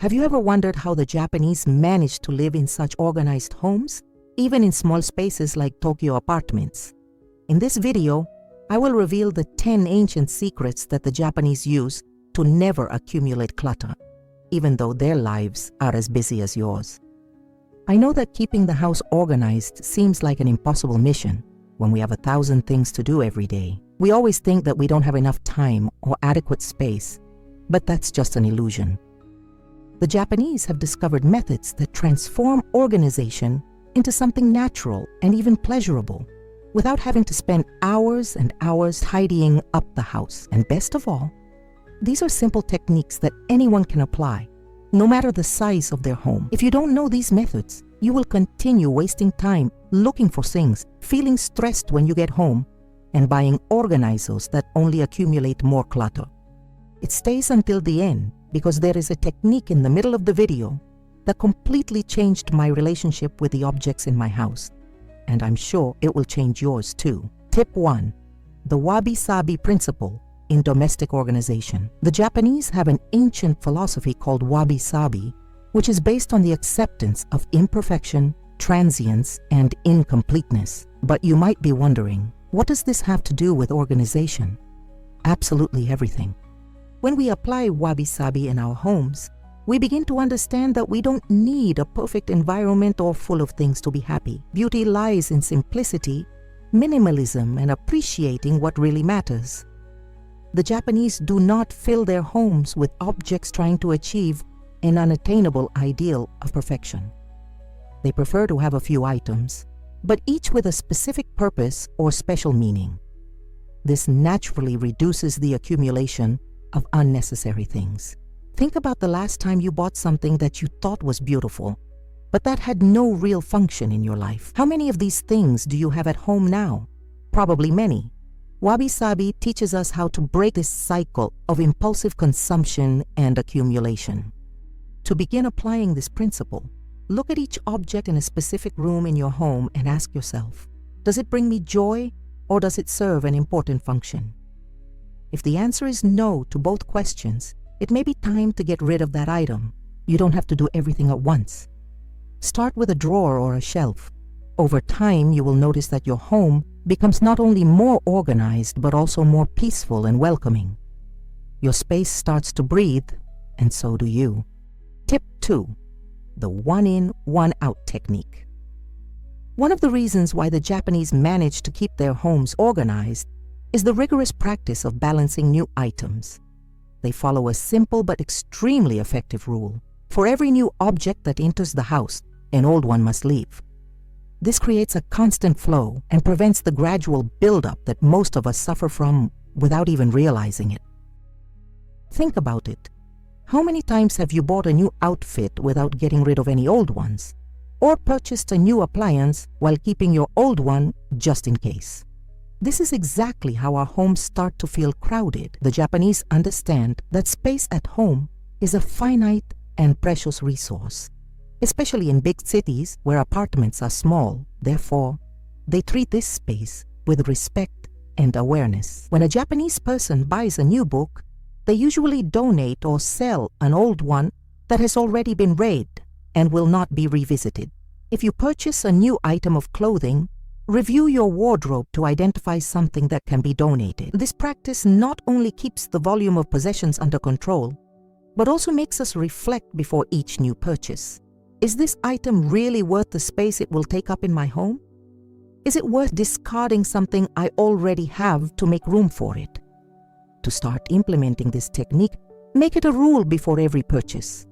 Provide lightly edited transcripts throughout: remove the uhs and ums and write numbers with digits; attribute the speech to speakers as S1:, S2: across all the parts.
S1: Have you ever wondered how the Japanese managed to live in such organized homes, even in small spaces like Tokyo apartments? In this video, I will reveal the 10 ancient secrets that the Japanese use to never accumulate clutter, even though their lives are as busy as yours. I know that keeping the house organized seems like an impossible mission when we have 1,000 things to do every day. We always think that we don't have enough time or adequate space, but that's just an illusion. The Japanese have discovered methods that transform organization into something natural and even pleasurable, without having to spend hours and hours tidying up the house. And best of all, these are simple techniques that anyone can apply, no matter the size of their home. If you don't know these methods, you will continue wasting time looking for things, feeling stressed when you get home, and buying organizers that only accumulate more clutter. It stays until the end because there is a technique in the middle of the video that completely changed my relationship with the objects in my house. And I'm sure it will change yours too. Tip 1. The wabi-sabi principle in domestic organization. The Japanese have an ancient philosophy called wabi-sabi, which is based on the acceptance of imperfection, transience, and incompleteness. But you might be wondering, what does this have to do with organization? Absolutely everything. When we apply wabi-sabi in our homes, we begin to understand that we don't need a perfect environment or full of things to be happy. Beauty lies in simplicity, minimalism, and appreciating what really matters. The Japanese do not fill their homes with objects trying to achieve an unattainable ideal of perfection. They prefer to have a few items, but each with a specific purpose or special meaning. This naturally reduces the accumulation of unnecessary things. Think about the last time you bought something that you thought was beautiful, but that had no real function in your life. How many of these things do you have at home now? Probably many. Wabi-sabi teaches us how to break this cycle of impulsive consumption and accumulation. To begin applying this principle, look at each object in a specific room in your home and ask yourself, does it bring me joy or does it serve an important function? If the answer is no to both questions, it may be time to get rid of that item. You don't have to do everything at once. Start with a drawer or a shelf. Over time, you will notice that your home becomes not only more organized, but also more peaceful and welcoming. Your space starts to breathe, and so do you. Tip 2. The one-in, one-out technique. One of the reasons why the Japanese manage to keep their homes organized is the rigorous practice of balancing new items. They follow a simple but extremely effective rule. For every new object that enters the house, an old one must leave. This creates a constant flow and prevents the gradual buildup that most of us suffer from without even realizing it. Think about it. How many times have you bought a new outfit without getting rid of any old ones? Or purchased a new appliance while keeping your old one just in case? This is exactly how our homes start to feel crowded. The Japanese understand that space at home is a finite and precious resource, especially in big cities where apartments are small. Therefore, they treat this space with respect and awareness. When a Japanese person buys a new book, they usually donate or sell an old one that has already been read and will not be revisited. If you purchase a new item of clothing, review your wardrobe to identify something that can be donated. This practice not only keeps the volume of possessions under control, but also makes us reflect before each new purchase. Is this item really worth the space it will take up in my home? Is it worth discarding something I already have to make room for it? To start implementing this technique, make it a rule before every purchase.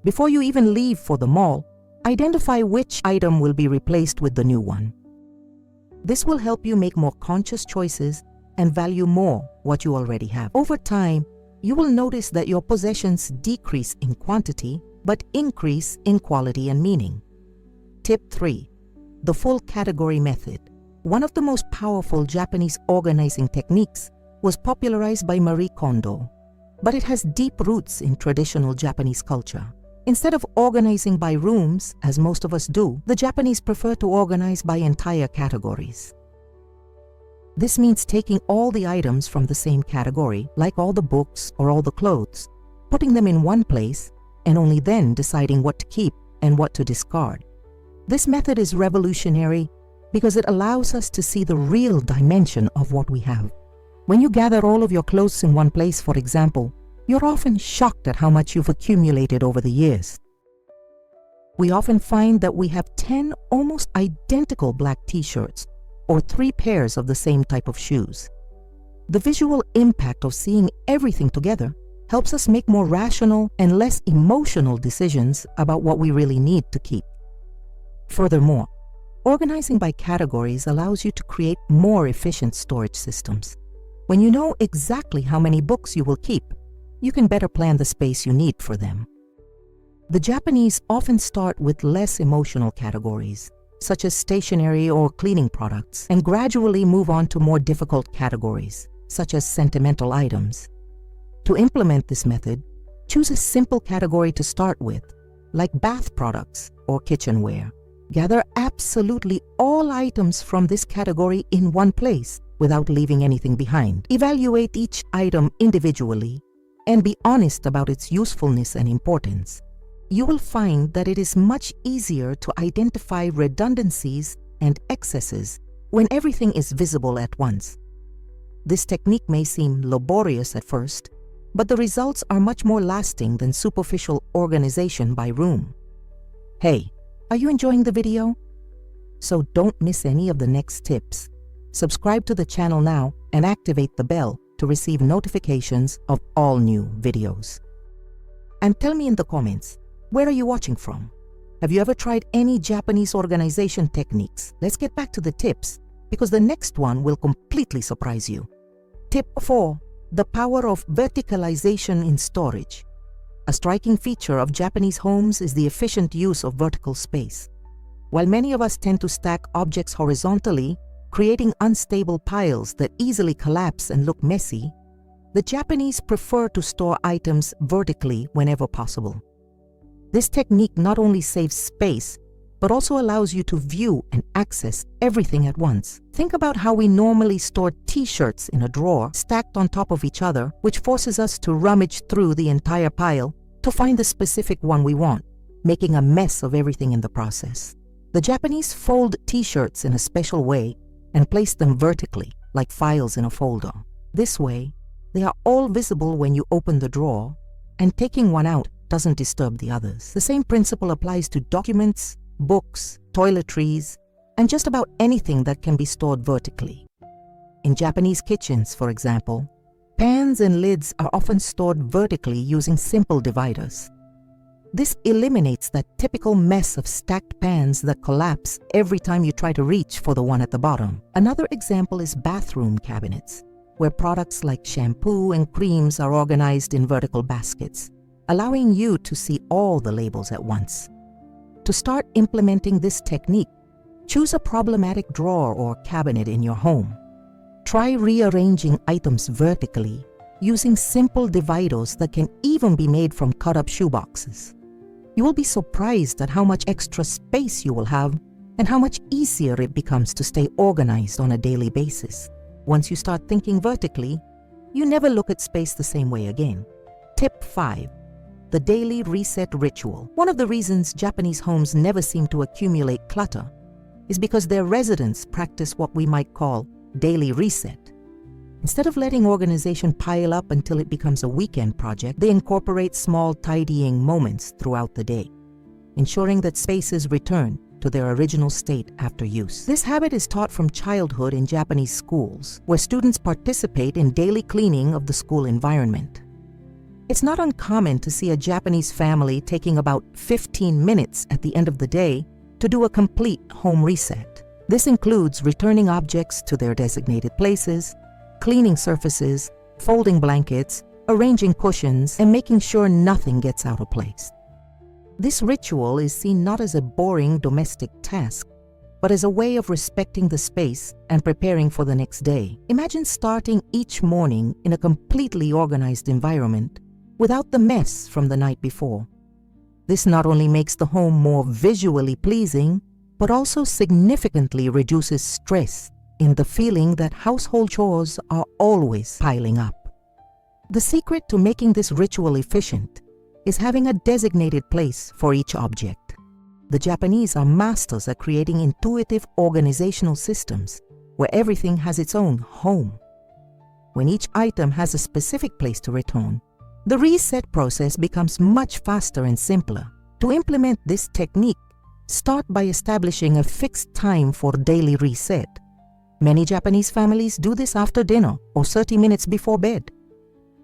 S1: Before you even leave for the mall, identify which item will be replaced with the new one. This will help you make more conscious choices and value more what you already have. Over time, you will notice that your possessions decrease in quantity but increase in quality and meaning. Tip 3. The full category method. One of the most powerful Japanese organizing techniques was popularized by Marie Kondo, but it has deep roots in traditional Japanese culture. Instead of organizing by rooms, as most of us do, the Japanese prefer to organize by entire categories. This means taking all the items from the same category, like all the books or all the clothes, putting them in one place, and only then deciding what to keep and what to discard. This method is revolutionary because it allows us to see the real dimension of what we have. When you gather all of your clothes in one place, for example, you're often shocked at how much you've accumulated over the years. We often find that we have 10 almost identical black t-shirts or 3 pairs of the same type of shoes. The visual impact of seeing everything together helps us make more rational and less emotional decisions about what we really need to keep. Furthermore, organizing by categories allows you to create more efficient storage systems. When you know exactly how many books you will keep, you can better plan the space you need for them. The Japanese often start with less emotional categories, such as stationery or cleaning products, and gradually move on to more difficult categories, such as sentimental items. To implement this method, choose a simple category to start with, like bath products or kitchenware. Gather absolutely all items from this category in one place without leaving anything behind. Evaluate each item individually and be honest about its usefulness and importance. You will find that it is much easier to identify redundancies and excesses when everything is visible at once. This technique may seem laborious at first, but the results are much more lasting than superficial organization by room. Hey, are you enjoying the video? So don't miss any of the next tips. Subscribe to the channel now and activate the bell to receive notifications of all new videos. And tell me in the comments, where are you watching from? Have you ever tried any Japanese organization techniques? Let's get back to the tips, because the next one will completely surprise you. Tip 4. The power of verticalization in storage. A striking feature of Japanese homes is the efficient use of vertical space. While many of us tend to stack objects horizontally, creating unstable piles that easily collapse and look messy, the Japanese prefer to store items vertically whenever possible. This technique not only saves space, but also allows you to view and access everything at once. Think about how we normally store t-shirts in a drawer stacked on top of each other, which forces us to rummage through the entire pile to find the specific one we want, making a mess of everything in the process. The Japanese fold t-shirts in a special way and place them vertically, like files in a folder. This way, they are all visible when you open the drawer, and taking one out doesn't disturb the others. The same principle applies to documents, books, toiletries, and just about anything that can be stored vertically. In Japanese kitchens, for example, pans and lids are often stored vertically using simple dividers. This eliminates that typical mess of stacked pans that collapse every time you try to reach for the one at the bottom. Another example is bathroom cabinets, where products like shampoo and creams are organized in vertical baskets, allowing you to see all the labels at once. To start implementing this technique, choose a problematic drawer or cabinet in your home. Try rearranging items vertically using simple dividers that can even be made from cut-up shoeboxes. You will be surprised at how much extra space you will have and how much easier it becomes to stay organized on a daily basis. Once you start thinking vertically, you never look at space the same way again. Tip 5. The daily reset ritual. One of the reasons Japanese homes never seem to accumulate clutter is because their residents practice what we might call daily reset. Instead of letting organization pile up until it becomes a weekend project, they incorporate small tidying moments throughout the day, ensuring that spaces return to their original state after use. This habit is taught from childhood in Japanese schools, where students participate in daily cleaning of the school environment. It's not uncommon to see a Japanese family taking about 15 minutes at the end of the day to do a complete home reset. This includes returning objects to their designated places, cleaning surfaces, folding blankets, arranging cushions, and making sure nothing gets out of place. This ritual is seen not as a boring domestic task, but as a way of respecting the space and preparing for the next day. Imagine starting each morning in a completely organized environment without the mess from the night before. This not only makes the home more visually pleasing, but also significantly reduces stress in the feeling that household chores are always piling up. The secret to making this ritual efficient is having a designated place for each object. The Japanese are masters at creating intuitive organizational systems where everything has its own home. When each item has a specific place to return, the reset process becomes much faster and simpler. To implement this technique, start by establishing a fixed time for daily reset. Many Japanese families do this after dinner or 30 minutes before bed.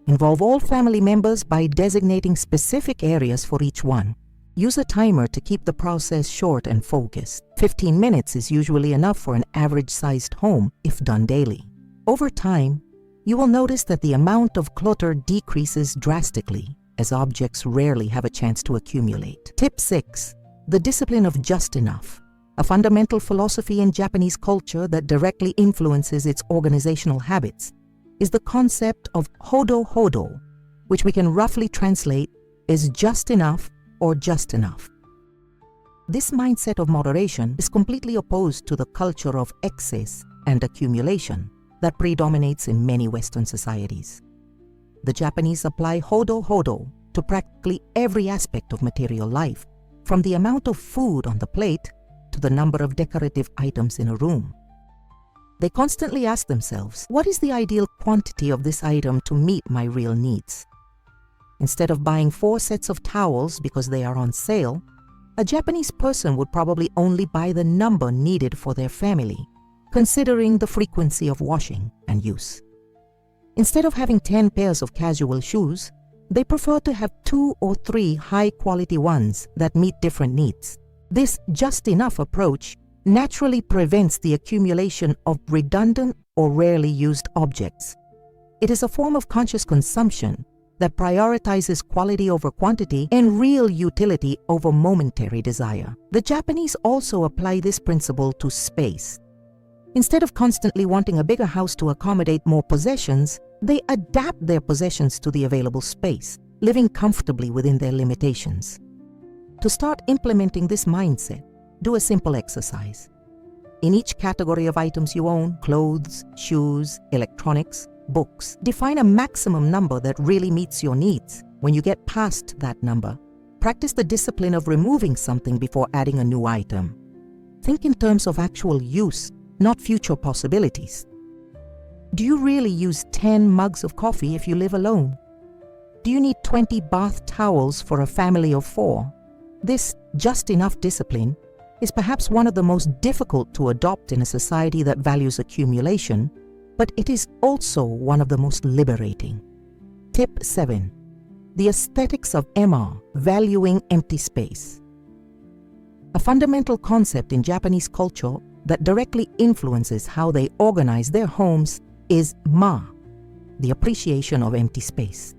S1: Involve all family members by designating specific areas for each one. Use a timer to keep the process short and focused. 15 minutes is usually enough for an average-sized home if done daily. Over time, you will notice that the amount of clutter decreases drastically, as objects rarely have a chance to accumulate. Tip 6. The discipline of just enough. A fundamental philosophy in Japanese culture that directly influences its organizational habits is the concept of hodo hodo, which we can roughly translate as just enough or just enough. This mindset of moderation is completely opposed to the culture of excess and accumulation that predominates in many Western societies. The Japanese apply hodo hodo to practically every aspect of material life, from the amount of food on the plate to the number of decorative items in a room. They constantly ask themselves, what is the ideal quantity of this item to meet my real needs? Instead of buying 4 sets of towels because they are on sale, a Japanese person would probably only buy the number needed for their family, considering the frequency of washing and use. Instead of having 10 pairs of casual shoes, they prefer to have 2 or 3 high-quality ones that meet different needs. This just-enough approach naturally prevents the accumulation of redundant or rarely used objects. It is a form of conscious consumption that prioritizes quality over quantity and real utility over momentary desire. The Japanese also apply this principle to space. Instead of constantly wanting a bigger house to accommodate more possessions, they adapt their possessions to the available space, living comfortably within their limitations. To start implementing this mindset, do a simple exercise. In each category of items you own, clothes, shoes, electronics, books, define a maximum number that really meets your needs. When you get past that number, practice the discipline of removing something before adding a new item. Think in terms of actual use, not future possibilities. Do you really use 10 mugs of coffee if you live alone? Do you need 20 bath towels for a family of 4? This just enough discipline is perhaps one of the most difficult to adopt in a society that values accumulation, but it is also one of the most liberating. Tip 7. The aesthetics of MR, valuing empty space. A fundamental concept in Japanese culture that directly influences how they organize their homes is ma, the appreciation of empty space.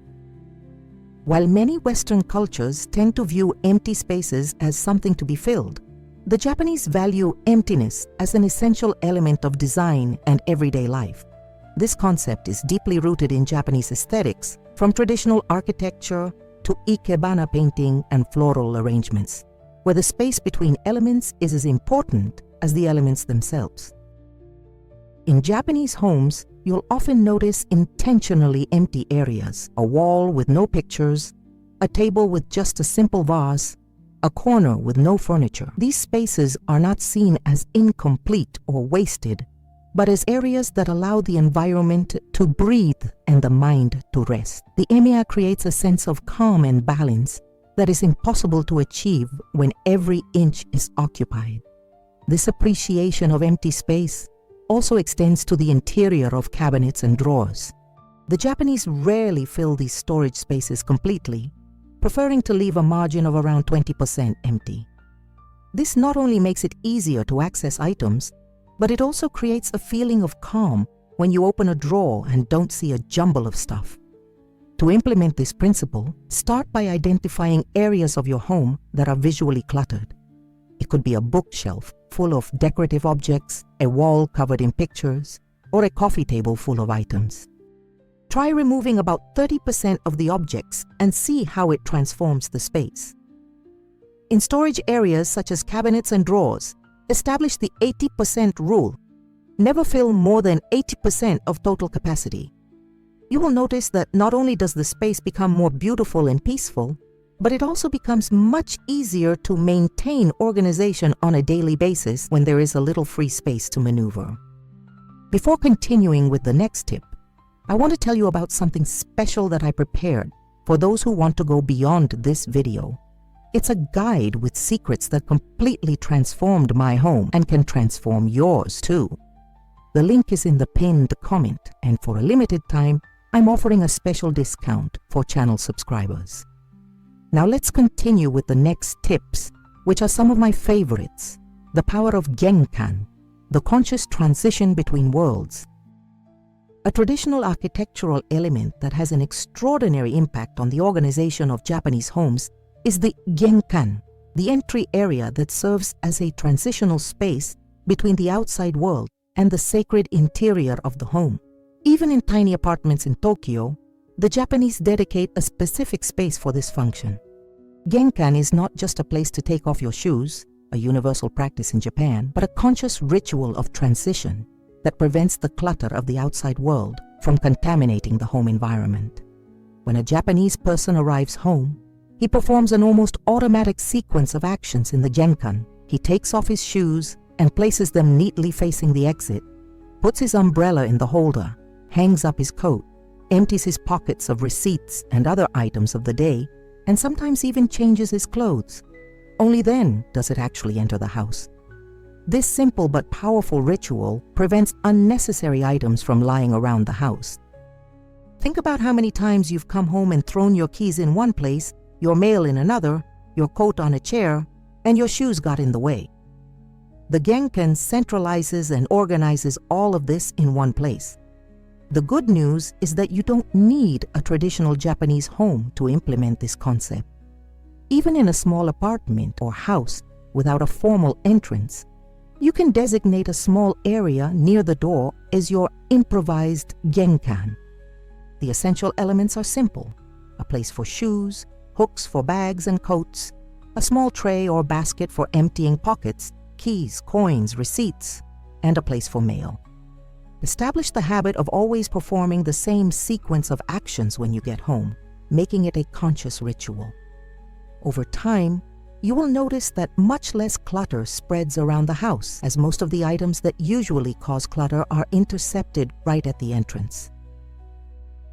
S1: While many Western cultures tend to view empty spaces as something to be filled, the Japanese value emptiness as an essential element of design and everyday life. This concept is deeply rooted in Japanese aesthetics, from traditional architecture to ikebana painting and floral arrangements, where the space between elements is as important as the elements themselves. In Japanese homes, you'll often notice intentionally empty areas, a wall with no pictures, a table with just a simple vase, a corner with no furniture. These spaces are not seen as incomplete or wasted, but as areas that allow the environment to breathe and the mind to rest. The emiya creates a sense of calm and balance that is impossible to achieve when every inch is occupied. This appreciation of empty space also extends to the interior of cabinets and drawers. The Japanese rarely fill these storage spaces completely, preferring to leave a margin of around 20% empty. This not only makes it easier to access items, but it also creates a feeling of calm when you open a drawer and don't see a jumble of stuff. To implement this principle, start by identifying areas of your home that are visually cluttered. It could be a bookshelf full of decorative objects, a wall covered in pictures, or a coffee table full of items. Try removing about 30% of the objects and see how it transforms the space. In storage areas such as cabinets and drawers, establish the 80% rule. Never fill more than 80% of total capacity. You will notice that not only does the space become more beautiful and peaceful, But it also becomes much easier to maintain organization on a daily basis when there is a little free space to maneuver. Before continuing with the next tip, I want to tell you about something special that I prepared for those who want to go beyond this video. It's a guide with secrets that completely transformed my home and can transform yours too. The link is in the pinned comment, and for a limited time, I'm offering a special discount for channel subscribers. Now let's continue with the next tips, which are some of my favorites. The Power of Genan, the conscious transition between worlds. A traditional architectural element that has an extraordinary impact on the organization of Japanese homes is the Genan, the entry area that serves as a transitional space between the outside world and the sacred interior of the home. Even in tiny apartments in Tokyo, the Japanese dedicate a specific space for this function. Genan is not just a place to take off your shoes, a universal practice in Japan, but a conscious ritual of transition that prevents the clutter of the outside world from contaminating the home environment. When a Japanese person arrives home, he performs an almost automatic sequence of actions in the Genan. He takes off his shoes and places them neatly facing the exit, puts his umbrella in the holder, hangs up his coat, empties his pockets of receipts and other items of the day, and sometimes even changes his clothes. Only then does it actually enter the house. This simple but powerful ritual prevents unnecessary items from lying around the house. Think about how many times you've come home and thrown your keys in one place, your mail in another, your coat on a chair, and your shoes got in the way. The Genan centralizes and organizes all of this in one place. The good news is that you don't need a traditional Japanese home to implement this concept. Even in a small apartment or house without a formal entrance, you can designate a small area near the door as your improvised Genan. The essential elements are simple: a place for shoes, hooks for bags and coats, a small tray or basket for emptying pockets, keys, coins, receipts, and a place for mail. Establish the habit of always performing the same sequence of actions when you get home, making it a conscious ritual. Over time, you will notice that much less clutter spreads around the house, as most of the items that usually cause clutter are intercepted right at the entrance.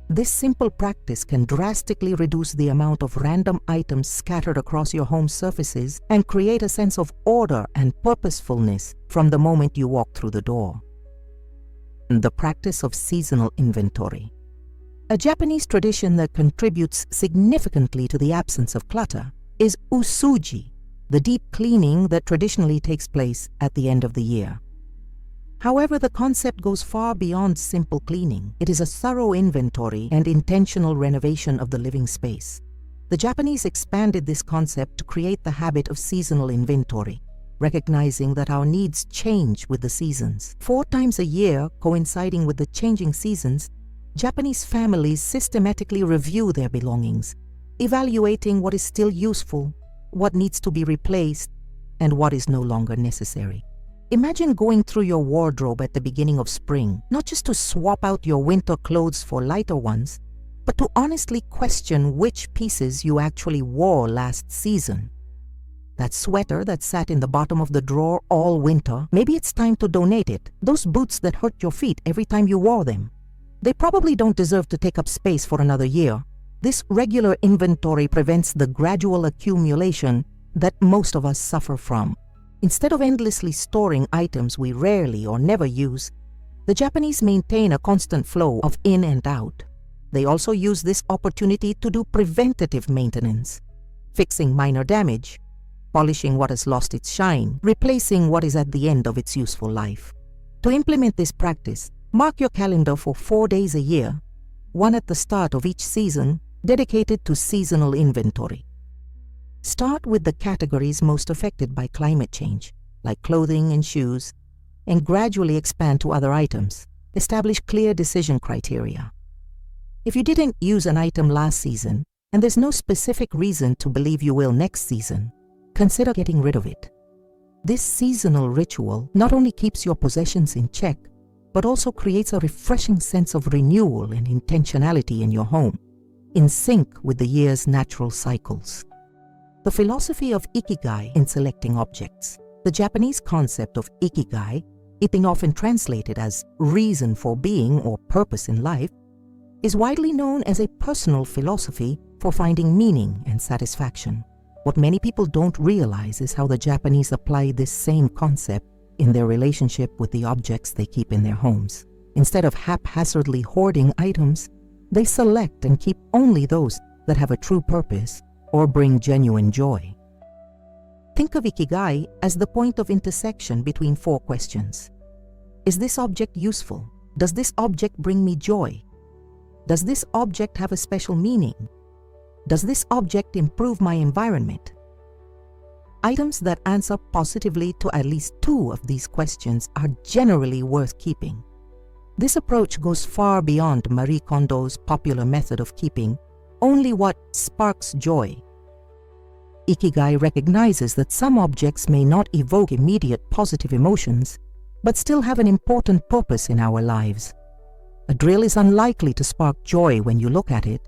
S1: This simple practice can drastically reduce the amount of random items scattered across your home surfaces and create a sense of order and purposefulness from the moment you walk through the door. The practice of seasonal inventory. A Japanese tradition that contributes significantly to the absence of clutter is usuji, the deep cleaning that traditionally takes place at the end of the year. However, the concept goes far beyond simple cleaning. It is a thorough inventory and intentional renovation of the living space. The Japanese expanded this concept to create the habit of seasonal inventory, recognizing that our needs change with the seasons. 4 times a year, coinciding with the changing seasons, Japanese families systematically review their belongings, evaluating what is still useful, what needs to be replaced, and what is no longer necessary. Imagine going through your wardrobe at the beginning of spring, not just to swap out your winter clothes for lighter ones, but to honestly question which pieces you actually wore last season. That sweater that sat in the bottom of the drawer all winter, maybe it's time to donate it. Those boots that hurt your feet every time you wore them, they probably don't deserve to take up space for another year. This regular inventory prevents the gradual accumulation that most of us suffer from. Instead of endlessly storing items we rarely or never use, the Japanese maintain a constant flow of in and out. They also use this opportunity to do preventative maintenance, fixing minor damage, polishing what has lost its shine, replacing what is at the end of its useful life. To implement this practice, mark your calendar for 4 days a year, one at the start of each season, dedicated to seasonal inventory. Start with the categories most affected by climate change, like clothing and shoes, and gradually expand to other items. Establish clear decision criteria. If you didn't use an item last season, and there's no specific reason to believe you will next season, consider getting rid of it. This seasonal ritual not only keeps your possessions in check, but also creates a refreshing sense of renewal and intentionality in your home, in sync with the year's natural cycles. the philosophy of ikigai in selecting objects. The Japanese concept of ikigai, it being often translated as reason for being or purpose in life, is widely known as a personal philosophy for finding meaning and satisfaction. What many people don't realize is how the Japanese apply this same concept in their relationship with the objects they keep in their homes. Instead of haphazardly hoarding items, they select and keep only those that have a true purpose or bring genuine joy. Think of ikigai as the point of intersection between 4 questions. Is this object useful? Does this object bring me joy? Does this object have a special meaning? Does this object improve my environment? Items that answer positively to at least 2 of these questions are generally worth keeping. This approach goes far beyond Marie Kondo's popular method of keeping only what sparks joy. Ikigai recognizes that some objects may not evoke immediate positive emotions, but still have an important purpose in our lives. A drill is unlikely to spark joy when you look at it,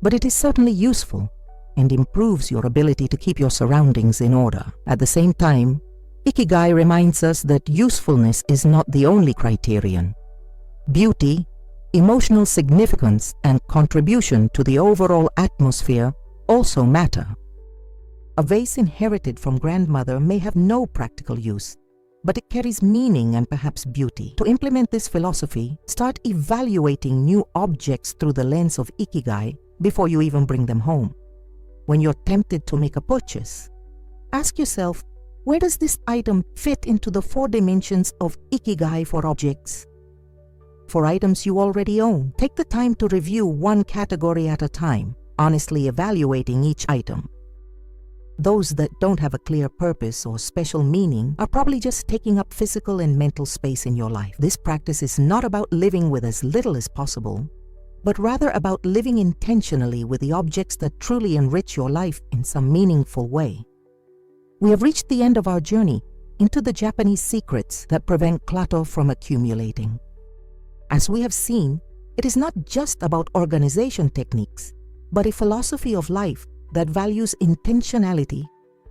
S1: but it is certainly useful and improves your ability to keep your surroundings in order. At the same time, ikigai reminds us that usefulness is not the only criterion. Beauty, emotional significance, and contribution to the overall atmosphere also matter. A vase inherited from grandmother may have no practical use, but it carries meaning and perhaps beauty. To implement this philosophy, start evaluating new objects through the lens of ikigai before you even bring them home. When you're tempted to make a purchase, ask yourself, where does this item fit into the 4 dimensions of ikigai for objects? For items you already own, take the time to review 1 category at a time, honestly evaluating each item. Those that don't have a clear purpose or special meaning are probably just taking up physical and mental space in your life. This practice is not about living with as little as possible, but rather about living intentionally with the objects that truly enrich your life in some meaningful way. We have reached the end of our journey into the Japanese secrets that prevent clutter from accumulating. As we have seen, it is not just about organization techniques, but a philosophy of life that values intentionality,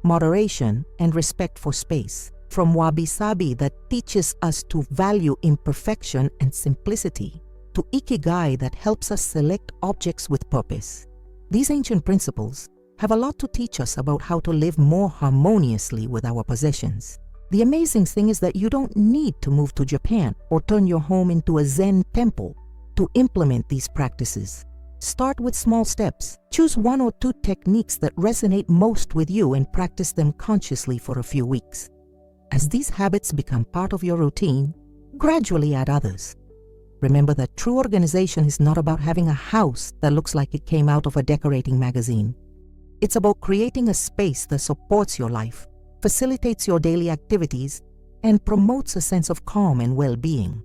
S1: moderation, and respect for space. From wabi-sabi that teaches us to value imperfection and simplicity, to ikigai that helps us select objects with purpose. These ancient principles have a lot to teach us about how to live more harmoniously with our possessions. The amazing thing is that you don't need to move to Japan or turn your home into a Zen temple to implement these practices. Start with small steps. Choose 1 or 2 techniques that resonate most with you and practice them consciously for a few weeks. As these habits become part of your routine, gradually add others. Remember that true organization is not about having a house that looks like it came out of a decorating magazine. It's about creating a space that supports your life, facilitates your daily activities, and promotes a sense of calm and well-being.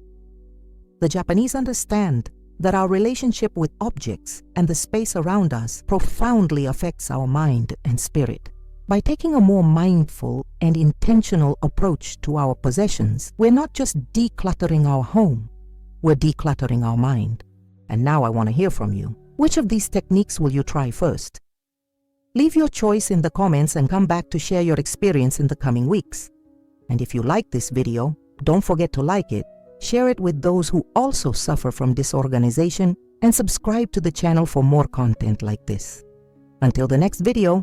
S1: The Japanese understand that our relationship with objects and the space around us profoundly affects our mind and spirit. By taking a more mindful and intentional approach to our possessions, we're not just decluttering our home, we're decluttering our mind. And now I want to hear from you. Which of these techniques will you try first? Leave your choice in the comments and come back to share your experience in the coming weeks. And if you like this video, don't forget to like it, share it with those who also suffer from disorganization, and subscribe to the channel for more content like this. Until the next video,